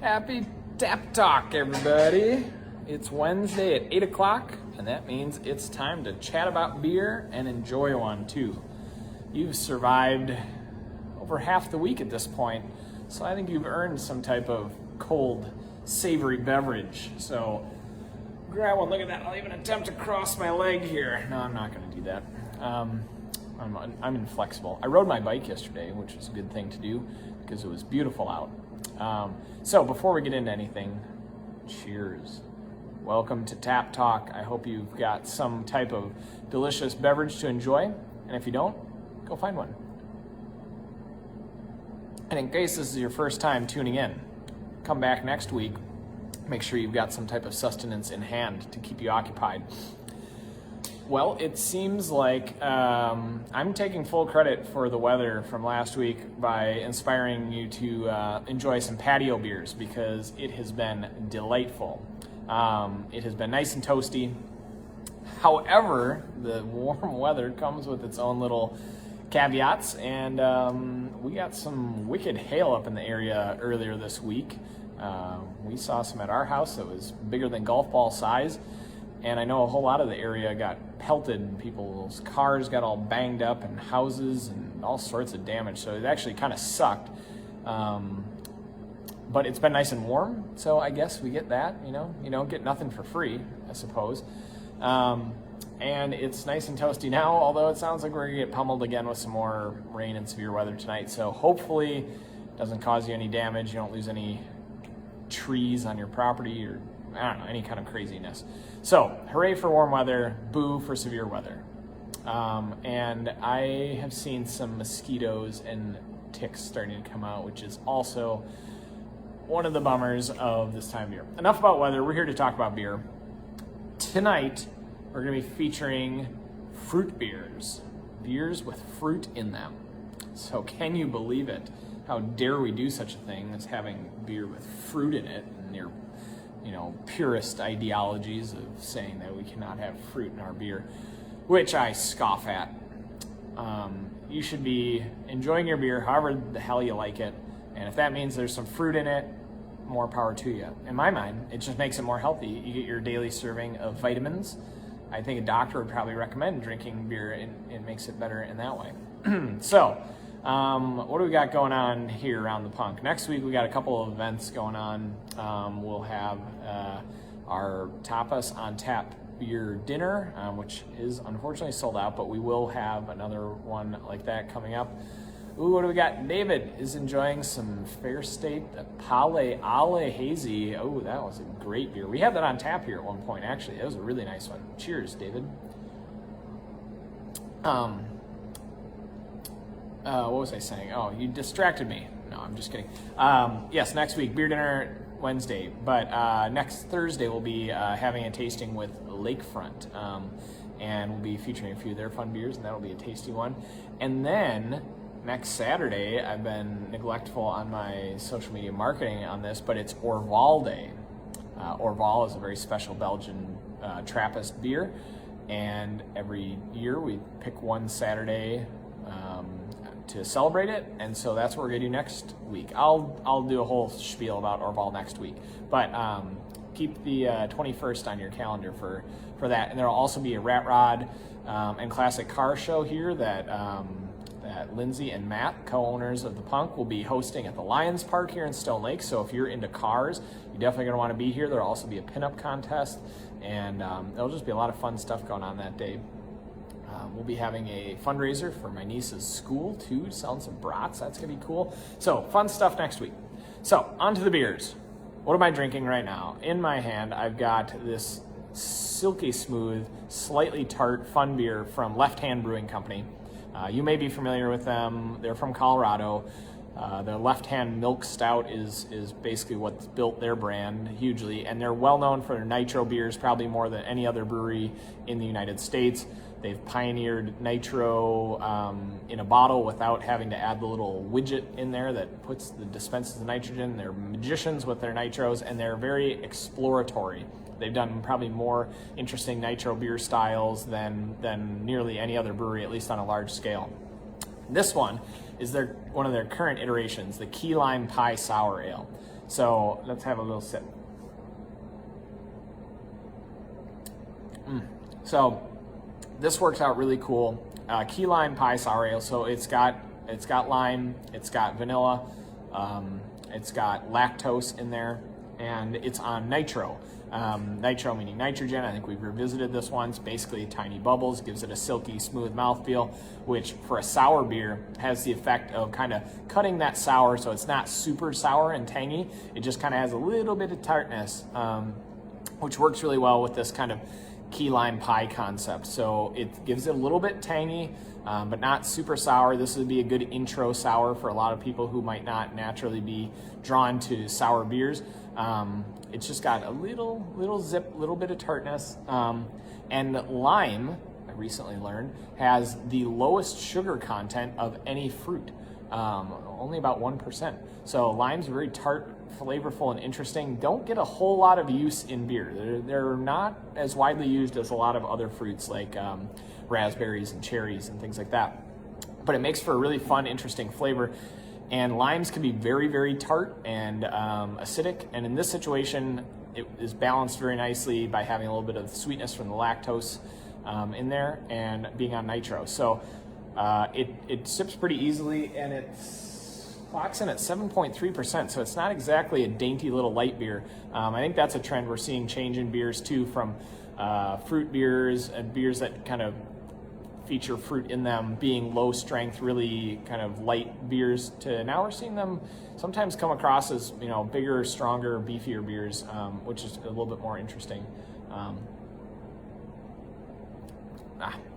Happy Tap Talk, everybody. It's Wednesday at 8 o'clock, and that means it's time to chat about beer and enjoy one, too. You've survived over half the week at this point, so I think you've earned some type of cold, savory beverage. So grab one. Look at that. I'll even attempt to cross my leg here. No, I'm not going to do that. I'm inflexible. I rode my bike yesterday, which was a good thing to do because it was beautiful out. So before we get into anything, cheers. Welcome to Tap Talk. I hope you've got some type of delicious beverage to enjoy, and if you don't, go find one. And in case this is your first time tuning in, come back next week. Make sure you've got some type of sustenance in hand to keep you occupied. Well, it seems like I'm taking full credit for the weather from last week by inspiring you to enjoy some patio beers because it has been delightful. It has been nice and toasty. However, the warm weather comes with its own little caveats, and we got some wicked hail up in the area earlier this week. We saw some at our house that was bigger than golf ball size. And I know a whole lot of the area got pelted. People's cars got all banged up and houses and all sorts of damage. So it actually kind of sucked. But it's been nice and warm. So I guess we get that, You don't get nothing for free, I suppose. And it's nice and toasty now, although it sounds like we're going to get pummeled again with some more rain and severe weather tonight. So hopefully it doesn't cause you any damage. You don't lose any trees on your property or I don't know, any kind of craziness. So, hooray for warm weather, boo for severe weather. And I have seen some mosquitoes and ticks starting to come out, which is also one of the bummers of this time of year. Enough about weather, we're here to talk about beer. Tonight, we're going to be featuring fruit beers. Beers with fruit in them. So, can you believe it? How dare we do such a thing as having beer with fruit in it and near purist ideologies of saying that we cannot have fruit in our beer, which I scoff at. You should be enjoying your beer however the hell you like it, and if that means there's some fruit in it, more power to you. In my mind, it just makes it more healthy. You get your daily serving of vitamins. I think a doctor would probably recommend drinking beer, and it makes it better in that way. So, what do we got going on here around the punk? Next week we got a couple of events going on. We'll have our Tapas on Tap beer dinner, which is unfortunately sold out, but we will have another one like that coming up. Ooh, what do we got? David is enjoying some Fair State Pale Ale Hazy. Oh, that was a great beer. We had that on tap here at one point, actually. It was a really nice one. Cheers, David. What was I saying? Oh, you distracted me. No, I'm just kidding. Yes, next week, beer dinner Wednesday. But next Thursday, we'll be having a tasting with Lakefront. And we'll be featuring a few of their fun beers, and that'll be a tasty one. And then next Saturday, I've been neglectful on my social media marketing on this, but it's Orval Day. Orval is a very special Belgian Trappist beer. And every year, we pick one Saturday to celebrate it, and so that's what we're gonna do next week. I'll do a whole spiel about Orval next week, but keep the 21st on your calendar for that. And there'll also be a Rat Rod and Classic Car show here that Lindsay and Matt, co-owners of the Punk, will be hosting at the Lions Park here in Stone Lake. So if you're into cars, you're definitely gonna want to be here. There'll also be a pinup contest, and there'll just be a lot of fun stuff going on that day. We'll be having a fundraiser for my niece's school, too, selling some brats. That's going to be cool. So, fun stuff next week. So, on to the beers. What am I drinking right now? In my hand, I've got this silky smooth, slightly tart, fun beer from Left Hand Brewing Company. You may be familiar with them. They're from Colorado. Their Left Hand Milk Stout is basically what's built their brand hugely, and they're well known for their nitro beers, probably more than any other brewery in the United States. They've pioneered nitro in a bottle without having to add the little widget in there that dispenses the nitrogen. They're magicians with their nitros, and they're very exploratory. They've done probably more interesting nitro beer styles than nearly any other brewery, at least on a large scale. This one is one of their current iterations, the Key Lime Pie Sour Ale. So let's have a little sip. So this works out really cool. Key lime pie sour ale. So it's got lime, it's got vanilla, it's got lactose in there, and it's on nitro. Nitro meaning nitrogen. I think we've revisited this once. Basically tiny bubbles, gives it a silky, smooth mouthfeel, which for a sour beer has the effect of kind of cutting that sour so it's not super sour and tangy. It just kind of has a little bit of tartness, which works really well with this kind of key lime pie concept. So it gives it a little bit tangy, but not super sour. This would be a good intro sour for a lot of people who might not naturally be drawn to sour beers. It's just got a little zip, little bit of tartness. And lime, I recently learned, has the lowest sugar content of any fruit, only about 1%. So lime's very tart, flavorful, and interesting. Don't get a whole lot of use in beer. They're not as widely used as a lot of other fruits like raspberries and cherries and things like that. But it makes for a really fun, interesting flavor. And limes can be very, very tart and acidic. And in this situation, it is balanced very nicely by having a little bit of sweetness from the lactose in there and being on nitro. So it sips pretty easily, and it clocks in at 7.3%. So it's not exactly a dainty little light beer. I think that's a trend we're seeing change in beers too, from fruit beers and beers that kind of feature fruit in them being low strength, really kind of light beers, to now we're seeing them sometimes come across as, bigger, stronger, beefier beers, which is a little bit more interesting.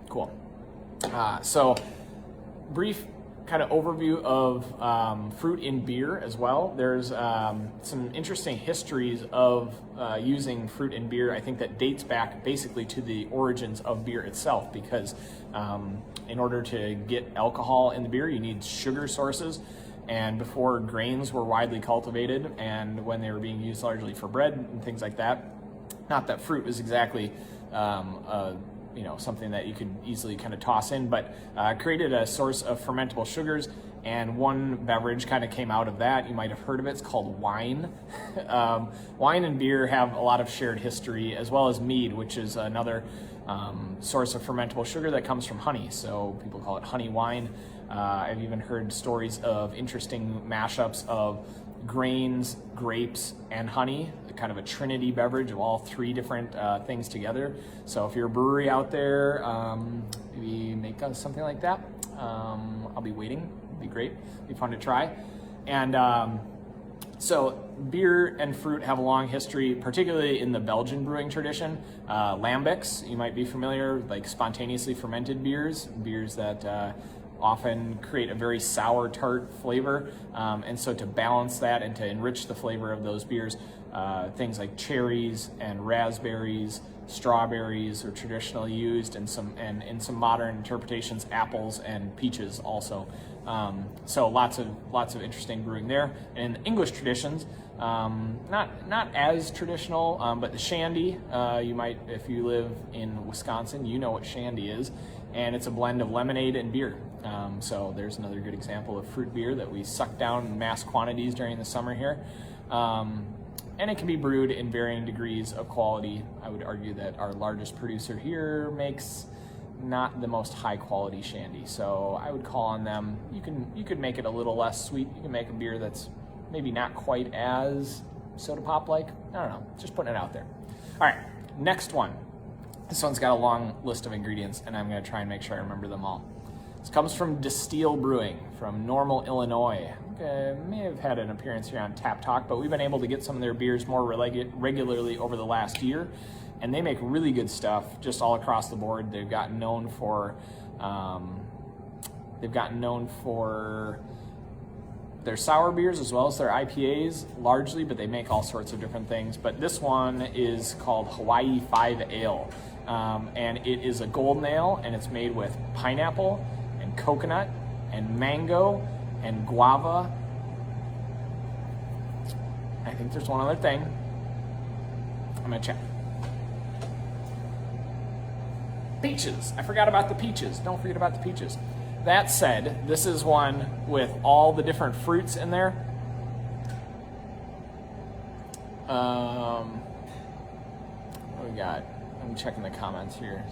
Cool. So brief kind of overview of fruit in beer as well. There's some interesting histories of using fruit in beer. I think that dates back basically to the origins of beer itself, because in order to get alcohol in the beer, you need sugar sources. And before grains were widely cultivated, and when they were being used largely for bread and things like that, not that fruit was exactly something that you could easily kind of toss in, but created a source of fermentable sugars. And one beverage kind of came out of that. You might have heard of it. It's called wine. Wine and beer have a lot of shared history, as well as mead, which is another source of fermentable sugar that comes from honey. So people call it honey wine. I've even heard stories of interesting mashups of grains, grapes, and honey, kind of a trinity beverage of all three different things together. So if you're a brewery out there, maybe make something like that. I'll be waiting. It'd be great. It'd be fun to try. And so beer and fruit have a long history, particularly in the Belgian brewing tradition. Lambics, you might be familiar, like spontaneously fermented beers that often create a very sour, tart flavor. And so to balance that and to enrich the flavor of those beers, things like cherries and raspberries, strawberries are traditionally used, and in some modern interpretations, apples and peaches also. So lots of interesting brewing there. And in the English traditions, not as traditional, but the shandy, you might, if you live in Wisconsin, you know what shandy is, and it's a blend of lemonade and beer. So there's another good example of fruit beer that we suck down in mass quantities during the summer here. And it can be brewed in varying degrees of quality. I would argue that our largest producer here makes not the most high quality shandy. So I would call on them. You could make it a little less sweet. You can make a beer that's maybe not quite as soda pop like. I don't know, just putting it out there. All right, next one. This one's got a long list of ingredients, and I'm gonna try and make sure I remember them all. This comes from Distill Brewing from Normal, Illinois. May have had an appearance here on Tap Talk, but we've been able to get some of their beers more regularly over the last year, and they make really good stuff just all across the board. They've gotten known for their sour beers as well as their IPAs largely, but they make all sorts of different things. But this one is called Hawaii 5 Ale, and it is a golden ale, and it's made with pineapple and coconut and mango and guava. I think there's one other thing. I'm gonna check. Peaches. I forgot about the peaches. Don't forget about the peaches. That said, this is one with all the different fruits in there. What we got? I'm checking the comments here.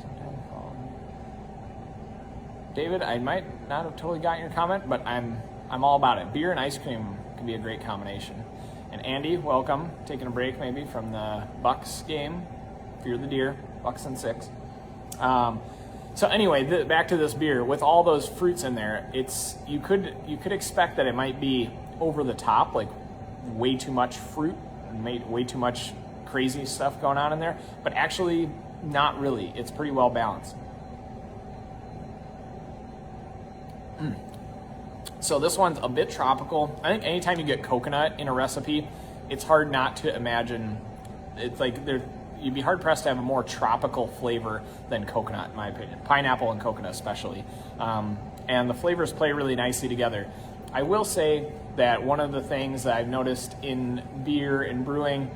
David, I might not have totally gotten your comment, but I'm all about it. Beer and ice cream can be a great combination. And Andy, welcome. Taking a break maybe from the Bucks game. Fear the deer. Bucks and 6. So anyway, back to this beer. With all those fruits in there, you could expect that it might be over the top, like way too much fruit, and way too much crazy stuff going on in there. But actually, not really. It's pretty well balanced. So this one's a bit tropical. I think anytime you get coconut in a recipe, it's hard not to imagine. It's like you'd be hard pressed to have a more tropical flavor than coconut, in my opinion. Pineapple and coconut especially. And the flavors play really nicely together. I will say that one of the things that I've noticed in beer and brewing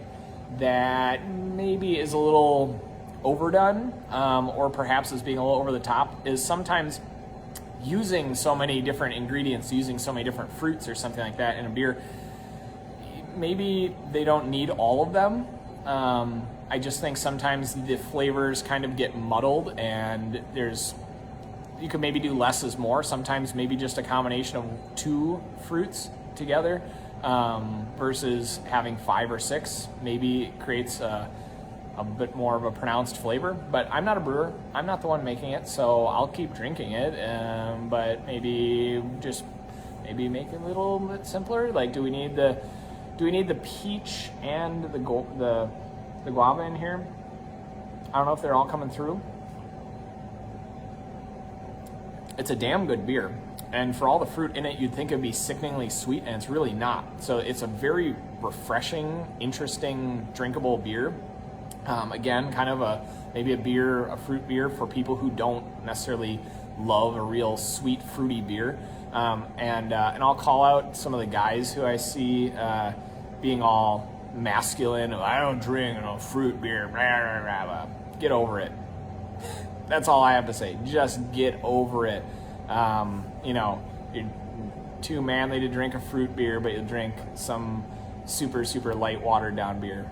that maybe is a little overdone, or perhaps is being a little over the top, is sometimes using so many different ingredients, using so many different fruits or something like that in a beer. Maybe they don't need all of them. I just think sometimes the flavors kind of get muddled, and you could maybe do less is more. Sometimes maybe just a combination of 2 fruits together versus having 5 or 6 maybe creates a bit more of a pronounced flavor. But I'm not a brewer. I'm not the one making it, so I'll keep drinking it. But maybe make it a little bit simpler. Like, do we need the peach and the guava in here? I don't know if they're all coming through. It's a damn good beer. And for all the fruit in it, you'd think it'd be sickeningly sweet, and it's really not. So it's a very refreshing, interesting, drinkable beer. Again, kind of maybe a fruit beer for people who don't necessarily love a real sweet, fruity beer. And I'll call out some of the guys who I see being all masculine. I don't drink fruit beer. Blah, blah, blah. Get over it. That's all I have to say. Just get over it. You're too manly to drink a fruit beer, but you'll drink some super, super light, watered down beer.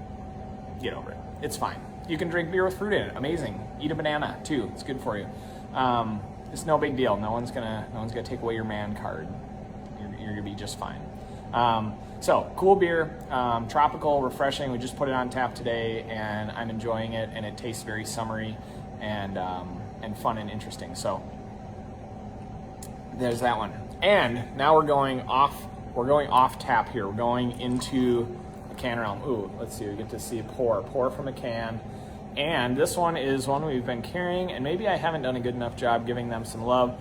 Get over it. It's fine. You can drink beer with fruit in it. Amazing. Eat a banana too. It's good for you. It's no big deal. No one's gonna take away your man card. You're gonna be just fine. So cool beer, tropical, refreshing. We just put it on tap today, and I'm enjoying it. And it tastes very summery and fun and interesting. So there's that one. And now we're going off tap here. We're going into a can realm. Ooh, let's see. We get to see a pour from a can. And this one is one we've been carrying, and maybe I haven't done a good enough job giving them some love.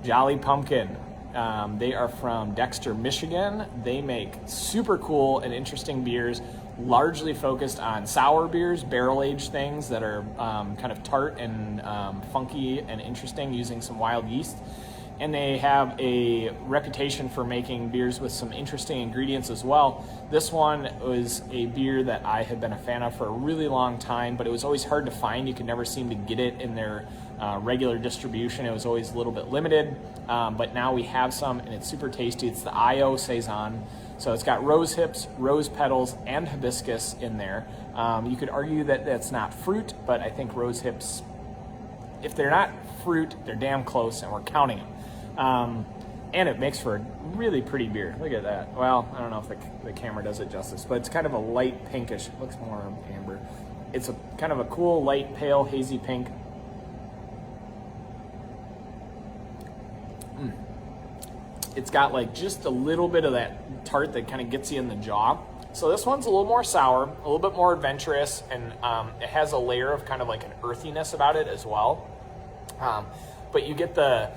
Jolly Pumpkin. They are from Dexter, Michigan. They make super cool and interesting beers, largely focused on sour beers, barrel-aged things that are kind of tart and funky and interesting, using some wild yeast. And they have a reputation for making beers with some interesting ingredients as well. This one was a beer that I had been a fan of for a really long time, but it was always hard to find. You could never seem to get it in their regular distribution. It was always a little bit limited, but now we have some, and it's super tasty. It's the IO Saison. So it's got rose hips, rose petals, and hibiscus in there. You could argue that that's not fruit, but I think rose hips, if they're not fruit, they're damn close, and we're counting them. And it makes for a really pretty beer. Look at that. Well, I don't know if the camera does it justice, but it's kind of a light pinkish. It looks more amber. It's a kind of a cool, light, pale, hazy pink. It's got like just a little bit of that tart that kind of gets you in the jaw. So this one's a little more sour, a little bit more adventurous, and it has a layer of kind of like an earthiness about it as well. But you get the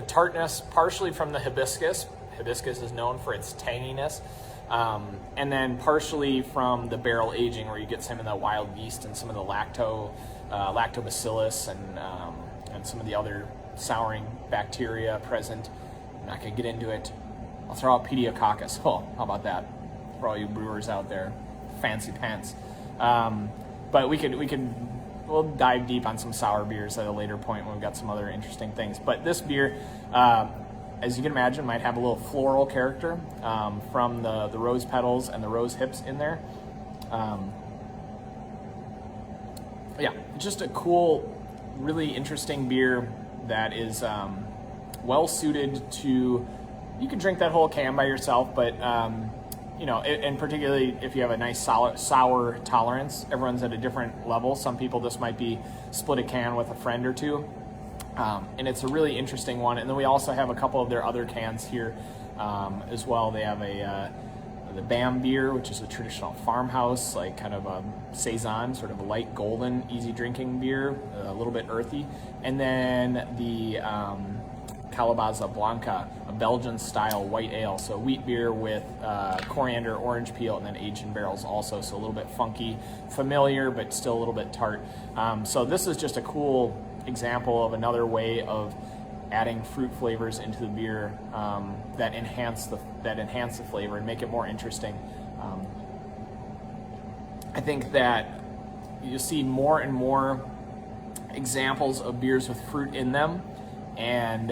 tartness partially from the hibiscus. Hibiscus is known for its tanginess. And then partially from the barrel aging, where you get some of the wild yeast and some of the lactobacillus and some of the other souring bacteria present. I'm not going to get into it. I'll throw out Pediococcus. Oh, how about that? For all you brewers out there. Fancy pants. But we'll dive deep on some sour beers at a later point when we've got some other interesting things. But this beer, as you can imagine, might have a little floral character from the rose petals and the rose hips in there. Yeah, just a cool, really interesting beer that is well suited to. You can drink that whole can by yourself, but and particularly if you have a nice sour tolerance, everyone's at a different level. Some people, this might be split a can with a friend or two, and it's a really interesting one. And then we also have a couple of their other cans here as well. They have the BAM beer, which is a traditional farmhouse, like kind of a saison, sort of a light golden, easy drinking beer, a little bit earthy. And then the Calabaza Blanca, a Belgian-style white ale, so wheat beer with coriander, orange peel, and then aged in barrels also, so a little bit funky, familiar, but still a little bit tart. So this is just a cool example of another way of adding fruit flavors into the beer that enhance the flavor and make it more interesting. I think that you see more and more examples of beers with fruit in them, and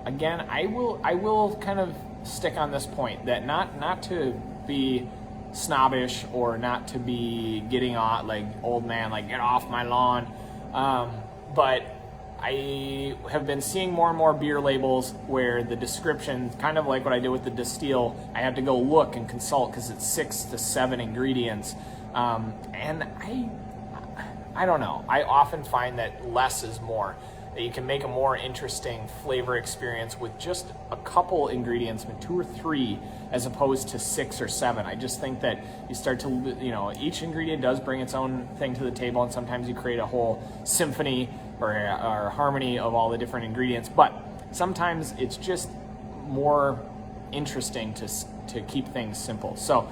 again, I will kind of stick on this point that not to be snobbish or not to be getting on like old man, like get off my lawn, but I have been seeing more and more beer labels where the description, kind of like what I did with the Distill, I have to go look and consult because it's 6 to 7 ingredients, and I don't know. I often find that less is more. That you can make a more interesting flavor experience with just a couple ingredients, 2 or 3, as opposed to 6 or 7. I just think that you start to, each ingredient does bring its own thing to the table, and sometimes you create a whole symphony or harmony of all the different ingredients. But sometimes it's just more interesting to keep things simple. So,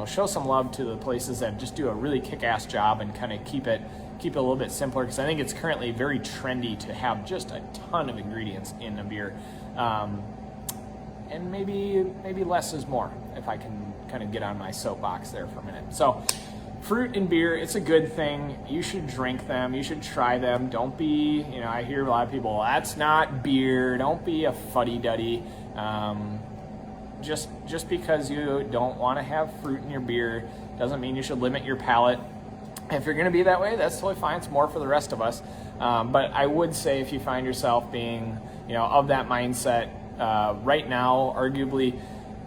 show some love to the places that just do a really kick-ass job and kind of keep it a little bit simpler, because I think it's currently very trendy to have just a ton of ingredients in a beer, and maybe less is more, if I can kind of get on my soapbox there for a minute. So fruit in beer, it's a good thing. You should drink them, you should try them. Don't be, I hear a lot of people, that's not beer, don't be a fuddy-duddy. Just because you don't want to have fruit in your beer doesn't mean you should limit your palate. If you're going to be that way, that's totally fine. It's more for the rest of us. But I would say if you find yourself being, of that mindset right now, arguably,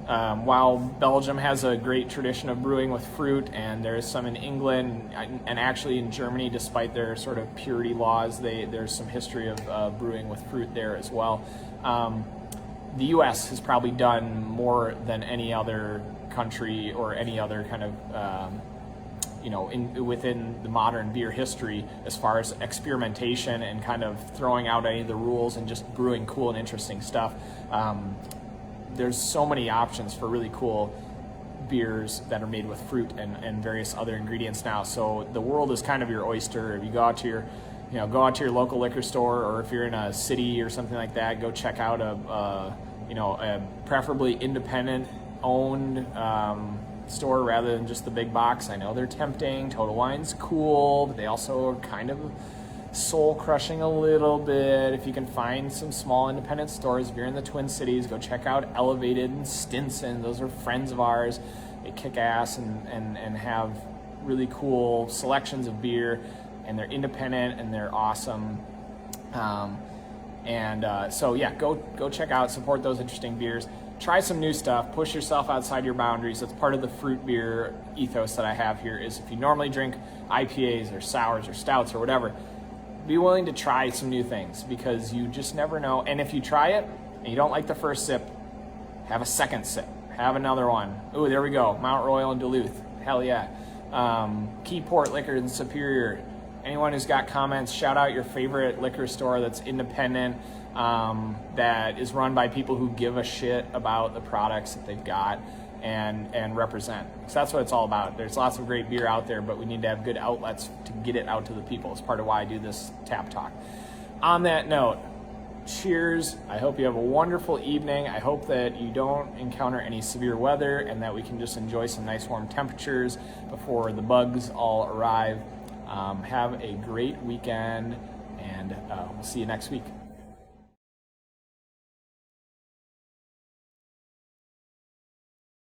while Belgium has a great tradition of brewing with fruit, and there's some in England and actually in Germany, despite their sort of purity laws, there's some history of brewing with fruit there as well. The U.S. has probably done more than any other country or any other kind of within the modern beer history, as far as experimentation and kind of throwing out any of the rules and just brewing cool and interesting stuff. There's so many options for really cool beers that are made with fruit and various other ingredients now. So the world is kind of your oyster. If you go out to your local liquor store, or if you're in a city or something like that, go check out a preferably independent owned store rather than just the big box. I know they're tempting. Total Wine's cool, but they also are kind of soul crushing a little bit. If you can find some small independent stores, if you're in the Twin Cities, go check out Elevated and Stinson. Those are friends of ours. They kick ass and have really cool selections of beer, and they're independent and they're awesome. So yeah, go check out, support those interesting beers. Try some new stuff, push yourself outside your boundaries. That's part of the fruit beer ethos that I have here, is if you normally drink IPAs or sours or stouts or whatever, be willing to try some new things, because you just never know. And if you try it and you don't like the first sip, have a second sip, have another one. Ooh, there we go, Mount Royal in Duluth, hell yeah. Keyport Liquor in Superior. Anyone who's got comments, shout out your favorite liquor store that's independent, that is run by people who give a shit about the products that they've got and represent. So that's what it's all about. There's lots of great beer out there, but we need to have good outlets to get it out to the people. It's part of why I do this Tap Talk. On that note, cheers. I hope you have a wonderful evening. I hope that you don't encounter any severe weather and that we can just enjoy some nice warm temperatures before the bugs all arrive. Have a great weekend, and we'll see you next week.